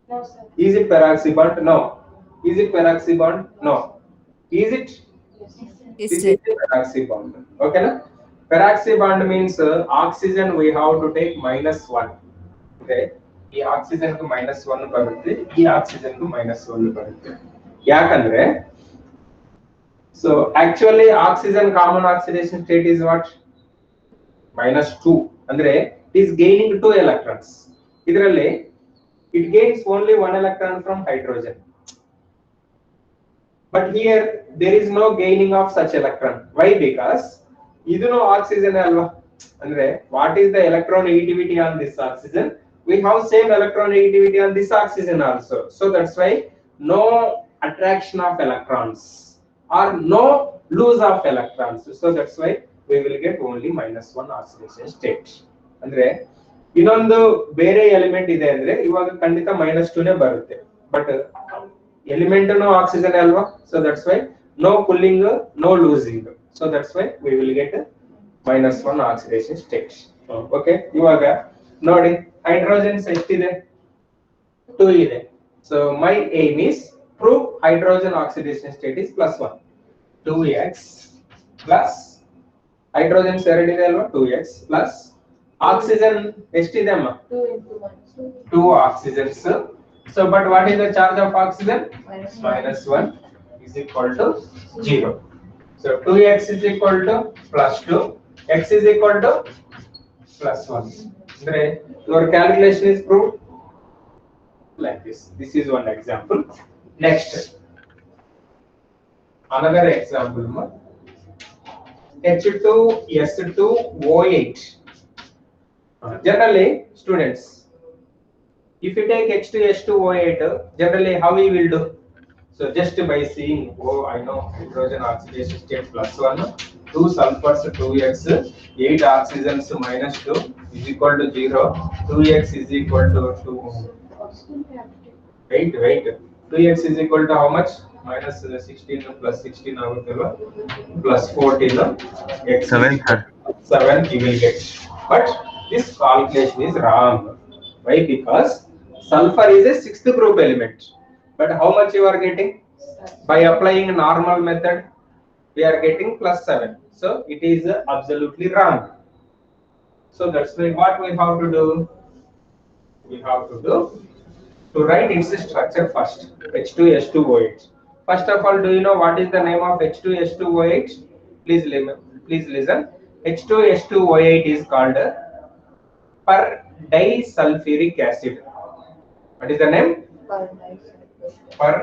[SPEAKER 6] No, sir.
[SPEAKER 1] Is it peroxy bond? No. Is it peroxy bond? No. Is it?
[SPEAKER 6] Yes,
[SPEAKER 1] This is the peroxy bond. Okay na? Peroxy bond means oxygen we have to take -1. Okay. ಈ oxygen ಗೆ -1 ಬರುತ್ತೆ, ಈ oxygen ಗೆ -1 ಬರುತ್ತೆ. ಯಾಕಂದ್ರೆ so actually oxygen common oxidation state is what? -2. ಅಂದ್ರೆ it is gaining 2 electrons. ಇದರಲ್ಲಿ it gains only 1 electron from hydrogen. But here there is no gaining of such electron. Why? Because ಇದನ್ನು oxygen ಅಲ್ವಾ, ಅಂದ್ರೆ what is the electronegativity on this oxygen? We have same electronegativity on this oxygen also. So that's why no attraction of electrons or no lose of electrons. So that's why we will get only -1 oxidation state. ಅಂದ್ರೆ ಇನ್ನೊಂದು ಬೇರೆ element ಇದೆ ಅಂದ್ರೆ ಇವಾಗ ಖಂಡಿತ -2 ನೇ ಬರುತ್ತೆ, but element no oxygen ಅಲ್ವಾ. So that's why no pulling, no losing. So that's why we will get -1 oxidation state. Okay, ಇವಾಗ ನೋಡಿ ಹೈಡ್ರೋಜನ್ಸ್ ಎಷ್ಟಿದೆ? 2 ಇದೆ. So my aim is prove hydrogen oxidation state is +1. 2x plus hydrogens ಎರಡಿದೆ ಅಲ್ವಾ, 2x plus oxygen ಎಷ್ಟಿದೆ ಅಮ್ಮ?
[SPEAKER 6] 2 into 1.
[SPEAKER 1] 2 oxygens. So but what is the charge of oxygen? -1 is equal to 0. So 2x is equal to +2, x is equal to +1. Andre your calculation is proved like this. This is one example. Next, another example, H2S2O8. Generally, students, if you take H2S2O8, generally how we will do? So just by seeing, oh, I know hydrogen oxidation state +1, 2 sulfurs 2x, 8 oxygens -2 is equal to 0, 2x is equal to 2. Wait. 2x is equal to how much? -16 plus 16 ಆಗುತ್ತಲ್ವಾ, +14, x
[SPEAKER 3] 7, sir.
[SPEAKER 1] 7 you will get. But this calculation is wrong. Why? Because sulfur is a 6th group element. But how much you are getting? By applying normal method, we are getting +7. So it is absolutely wrong. So that's why what we have to do? We have to write its structure first. H2S2O8. First of all, do you know what is the name of H2S2O8? Please listen. H2H2O8 is called per disulfuric acid. What is the name? Per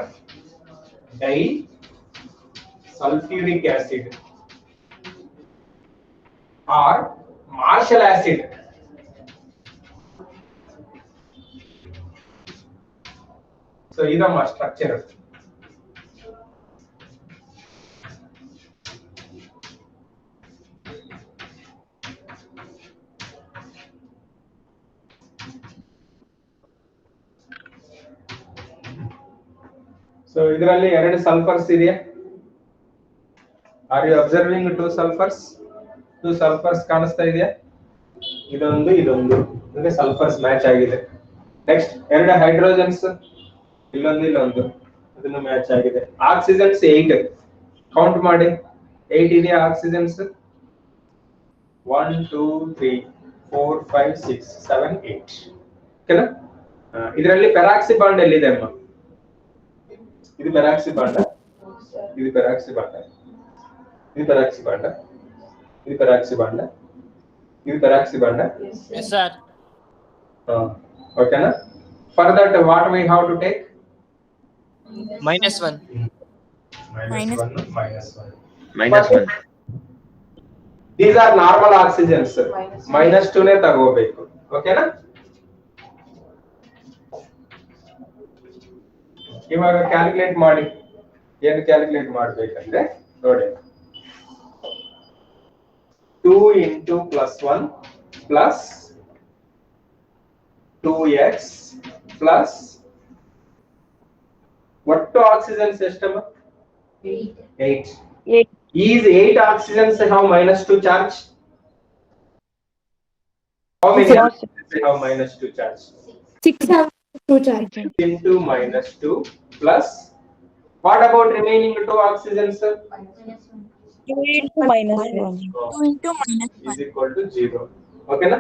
[SPEAKER 1] disulfuric acid or Marshall acid. So this is my structure. So ಇದರಲ್ಲಿ ಎರಡು ಸಲ್ಫರ್ಸ್ ಇದೆಯಾ? Are you observing two sulfurs? Two sulfurs ಕಾಣಿಸ್ತಾ ಇದೆಯಾ? ಇದೊಂದು ಅಂದ್ರೆ ಸಲ್ಫರ್ಸ್ match ಆಗಿದೆ. Next ಎರಡು hydrogens ಇಲ್ಲೊಂದು ಅದನ್ನು ಮ್ಯಾಚ್ ಆಗಿದೆ. ಆಕ್ಸಿಜನ್ಸ್ 8 ಕೌಂಟ್ ಮಾಡಿ. 8 ಇದೆಯಾ ಆಕ್ಸಿಜನ್ಸ್? 1 2 3 4 5 6 7 8 ಓಕೆನಾ? ಇದರಲ್ಲಿ ಪೆರಾಕ್ಸಿ ಬಾಂಡ್ ಎಲ್ಲಿದೆ ಅಮ್ಮ? ಇದು ಪೆರಾಕ್ಸಿ ಬಾಂಡ್, ಇದು ಪೆರಾಕ್ಸಿ ಬಾಂಡ್, ಇದು ಪೆರಾಕ್ಸಿ ಬಾಂಡ್, ಇದು ಪೆರಾಕ್ಸಿ ಬಾಂಡ್, ಇದು ಪೆರಾಕ್ಸಿ ಬಾಂಡ್.
[SPEAKER 4] Yes, sir.
[SPEAKER 1] ಓಕೆನಾ? For that what we have to take?
[SPEAKER 4] -1.
[SPEAKER 1] -1
[SPEAKER 3] -1.
[SPEAKER 1] These are normal oxygens. -2 ನೇ ತಗೋಬೇಕು. ಓಕೆನಾ? ಇವಾಗ ಕ್ಯಾಲ್ಕುಲೇಟ್ ಮಾಡಿ. ಏನು ಕ್ಯಾಲ್ಕುಲೇಟ್ ಮಾಡಬೇಕಂದ್ರೆ ನೋಡಿ, 2 into +1 plus 2x plus ಒಟ್ಟು oxygens ಎಷ್ಟಮ್ಮ? 8. Is 8 oxygens have -2 charge? How many oxygens have -2 charge?
[SPEAKER 9] 6 have 2 charge.
[SPEAKER 1] Into -2 plus. What about remaining 2 oxygens?
[SPEAKER 7] 2 into -1.
[SPEAKER 1] Is equal to 0. Okay na?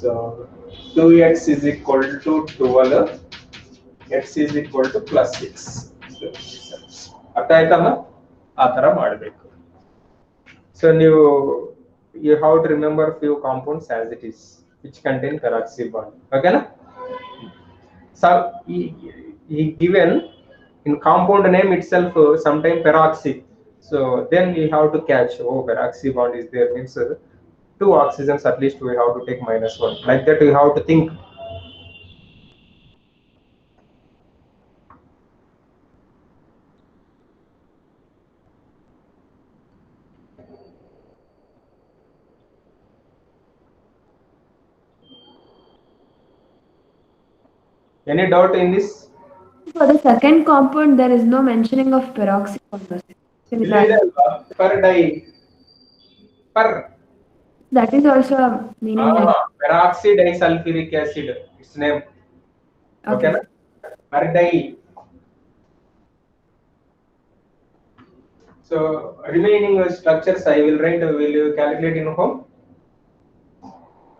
[SPEAKER 1] So 2x is equal to 12. X is equal to +6. ಅರ್ಥ ಆಯ್ತಮ್ಮ? ಆ ತರ ಮಾಡಬೇಕು. So you have to remember few compounds as it is which contain peroxy bond. Okay na? So he given in compound name itself sometime peroxy. So then we have to catch, oh, peroxy bond is there, means 2 oxygens at least we have to take -1. Like that we have to think. Any doubt in this?
[SPEAKER 9] For the second compound, there is no mentioning of peroxy bond.
[SPEAKER 1] Per di. Per.
[SPEAKER 9] That is also a meaning.
[SPEAKER 1] Peroxy disulfuric acid. Its name. Okay na? Per di. So remaining structures I will write. Will you calculate in home?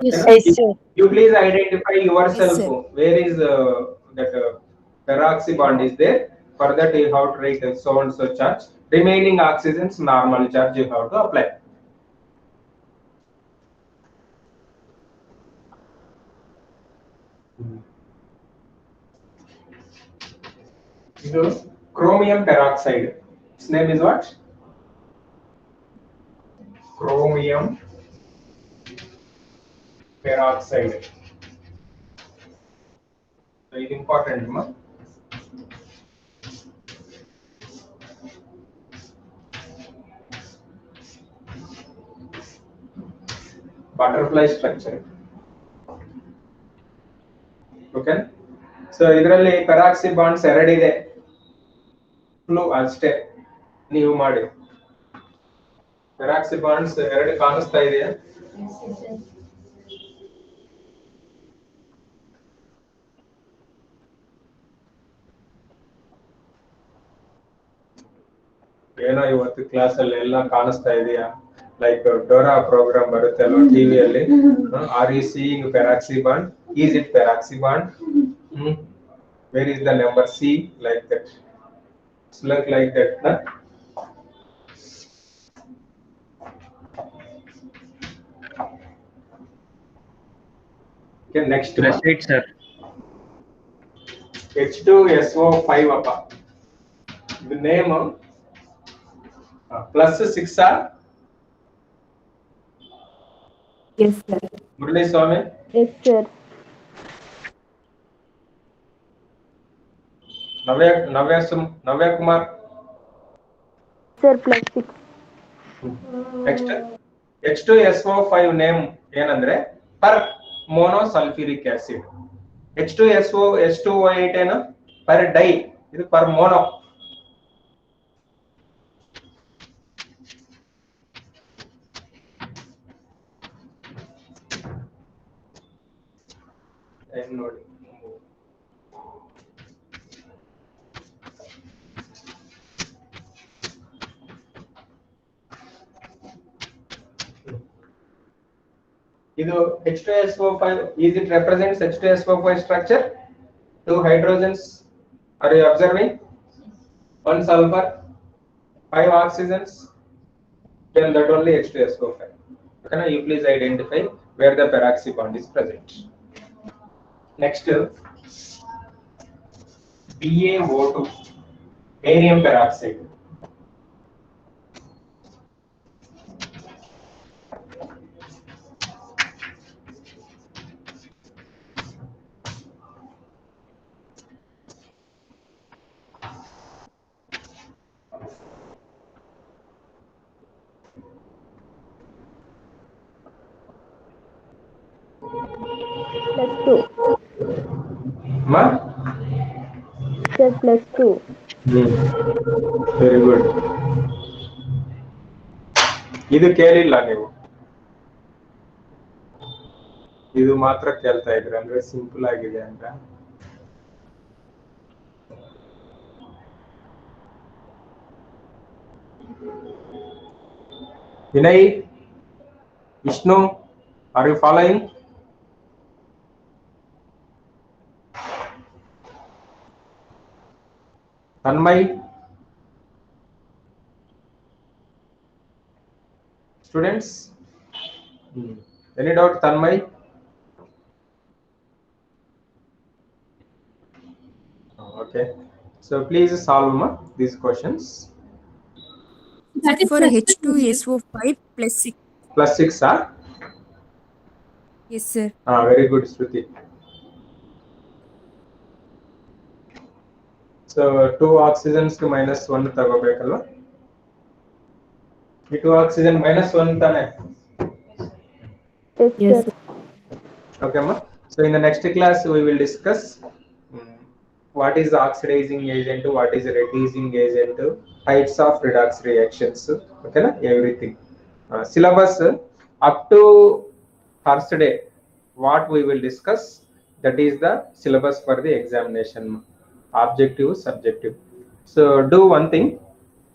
[SPEAKER 7] Yes, sir.
[SPEAKER 1] You please identify yourself.
[SPEAKER 7] Yes, sir.
[SPEAKER 1] Where is that peroxy bond is there? For that you have to write so and so charge. Remaining oxygens normal charge you have to apply. This chromium peroxide. Its name is what? Chromium peroxide. Very important, ma. Butterfly structure. Okay. So ಇದರಲ್ಲಿ peroxy bonds ಎರಡಿದೆ. Flu ಅಷ್ಟೇ ನೀವು ಮಾಡಿ. peroxy bonds ಎರಡು ಕಾಣಿಸ್ತಾ ಇದೆಯಾ? ಏನೋ ಇವತ್ತು ಕ್ಲಾಸ್ ಅಲ್ಲಿ ಎಲ್ಲ ಕಾಣಿಸ್ತಾ ಇದೆಯಾ? ಲೈಕ್ ಡೋರಾ ಪ್ರೋಗ್ರಾಮ್ ಬರುತ್ತೆ ಅಲ್ವಾ ಟಿವಿಯಲ್ಲಿ. Are you seeing peroxy bond? Is it peroxy bond? Where is the number C? Like that. It's look like that. Huh? Okay, next
[SPEAKER 3] Plus
[SPEAKER 1] one.
[SPEAKER 3] 8, sir.
[SPEAKER 1] H2SO5 appa. The name plus 6 are
[SPEAKER 9] Yes, sir.
[SPEAKER 1] Murali Swami.
[SPEAKER 7] Yes, sir.
[SPEAKER 1] Navya Kumar.
[SPEAKER 7] Sir, plus 6.
[SPEAKER 1] Next H2SO5 name ಏನಂದ್ರೆ per monosulfuric acid. H2SO8 ಏನು per di, ಇದು per mono. ನೋಡಿ ಇದು H2SO5, is it represents H2SO5 structure? 2 hydrogens, are you observing? 1 sulfur, 5 oxygens, then that only H2SO5. Okay, you please identify where the peroxy bond is present. Next, BaO2, barium peroxide.
[SPEAKER 7] Plus 2.
[SPEAKER 1] Ma?
[SPEAKER 7] Sir, plus 2.
[SPEAKER 1] Very good. ಇದು ಕೇಳಿಲ್ಲ ನೀವು, ಇದು ಮಾತ್ರ ಕೇಳ್ತಾ ಇದ್ರಿ ಅಂದ್ರೆ simple ಆಗಿದೆ ಅಂತ. Vinay, Vishnu, are you following? Tanmay, students, any doubt? Tanmay, okay, so please solve these questions.
[SPEAKER 10] That is for H2SO5 plus 6.
[SPEAKER 1] Plus 6 are?
[SPEAKER 10] Yes, sir.
[SPEAKER 1] Very good, Shruti. So 2 oxygens to minus 1 ತಗೋಬೇಕಲ್ವಾ? ಈ 2 oxygen minus 1 ತಾನೆ?
[SPEAKER 7] Yes, sir.
[SPEAKER 1] Okay, ma. So in the next class we will discuss what is the oxidizing agent, what is the reducing agent, types of redox reactions. Okay, na? Everything. Syllabus up to Thursday, what we will discuss, that is the syllabus for the examination. Objective, subjective. So do one thing,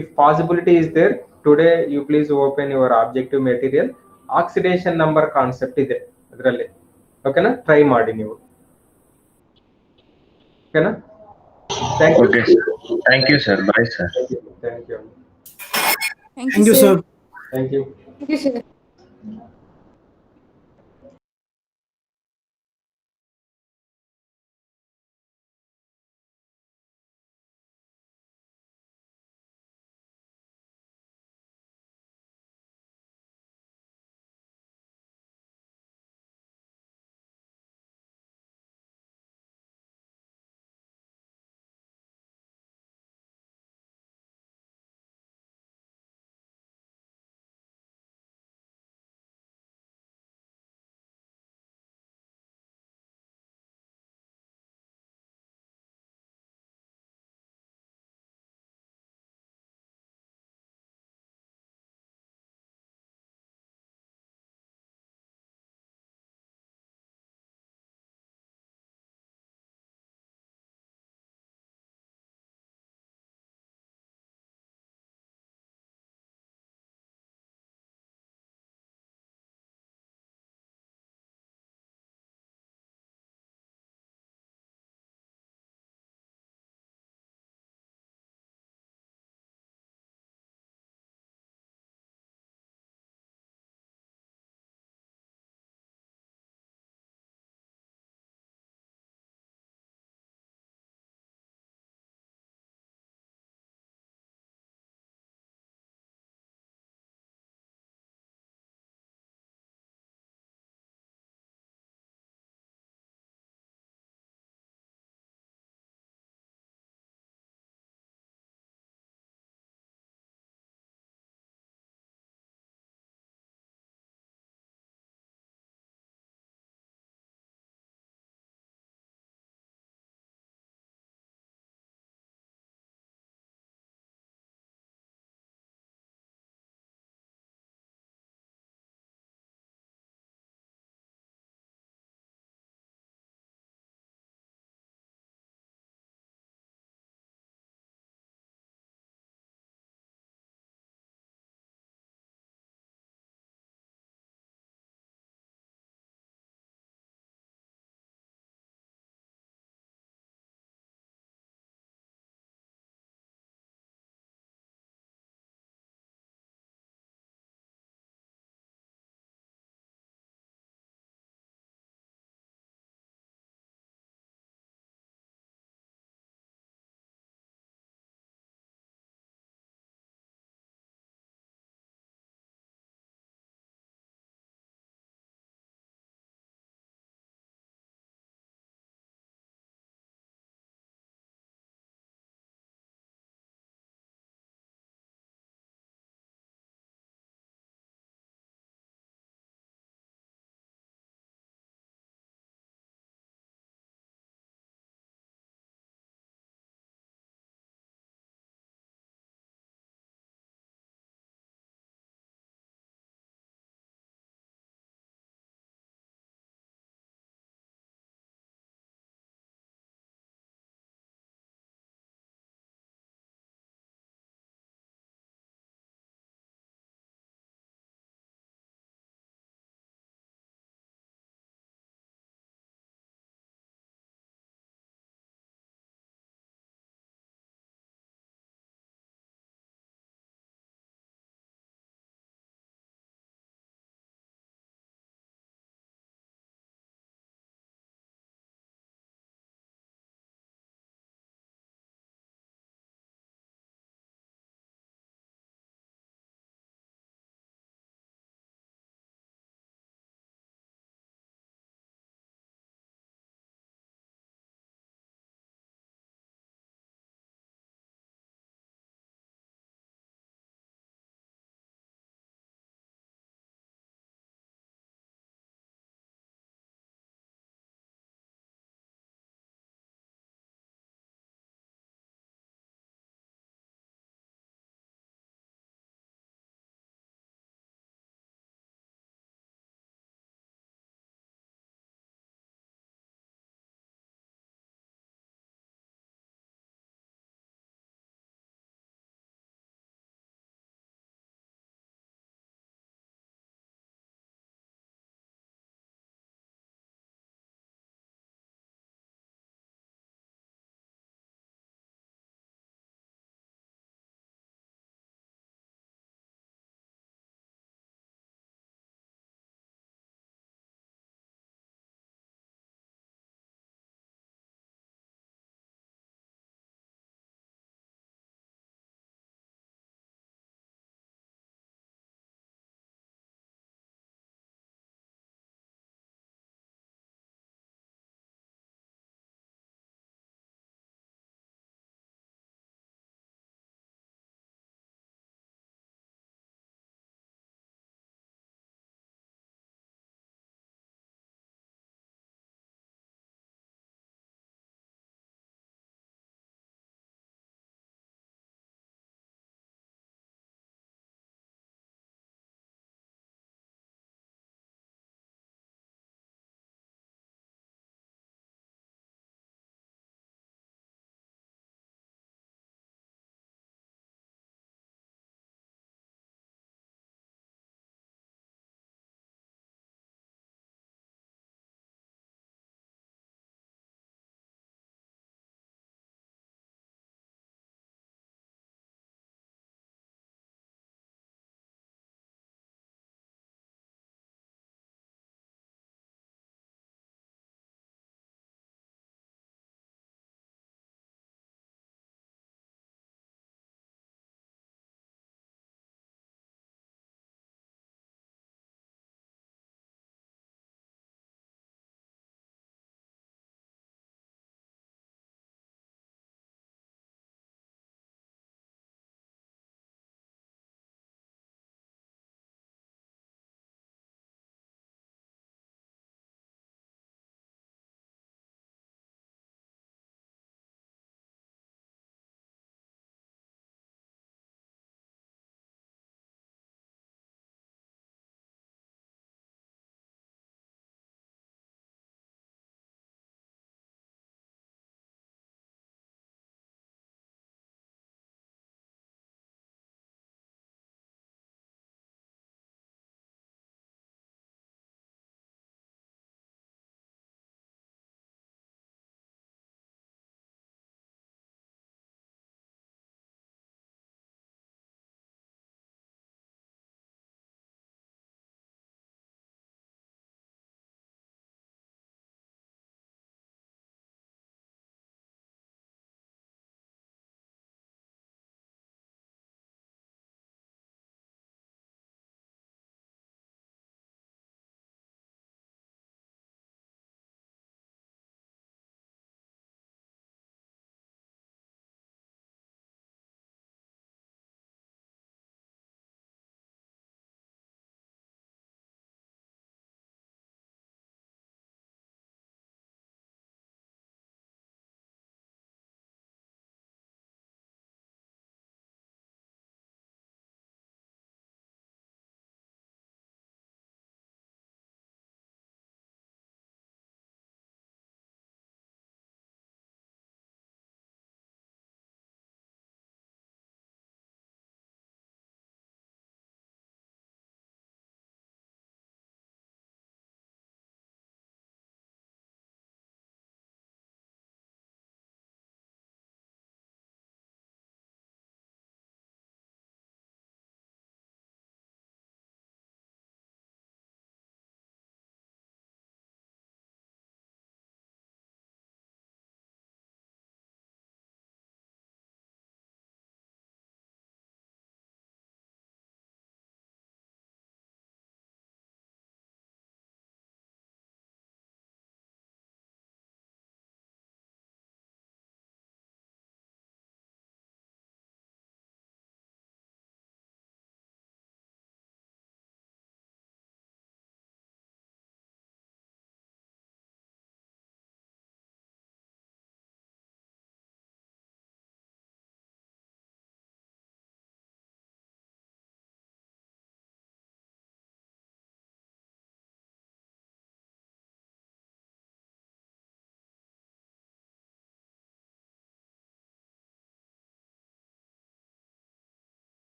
[SPEAKER 1] if possibility is there, today you please open your objective material. Oxidation number concept ಇದೆ ಅದರಲ್ಲಿ. Okay na? Try ಮಾಡಿ ನೀವು. Okay na? Thank you.
[SPEAKER 3] Okay, sir. Thank you, sir. Bye, sir.
[SPEAKER 1] Thank you.
[SPEAKER 10] Thank you, sir.
[SPEAKER 1] Thank you.
[SPEAKER 9] Thank you, sir.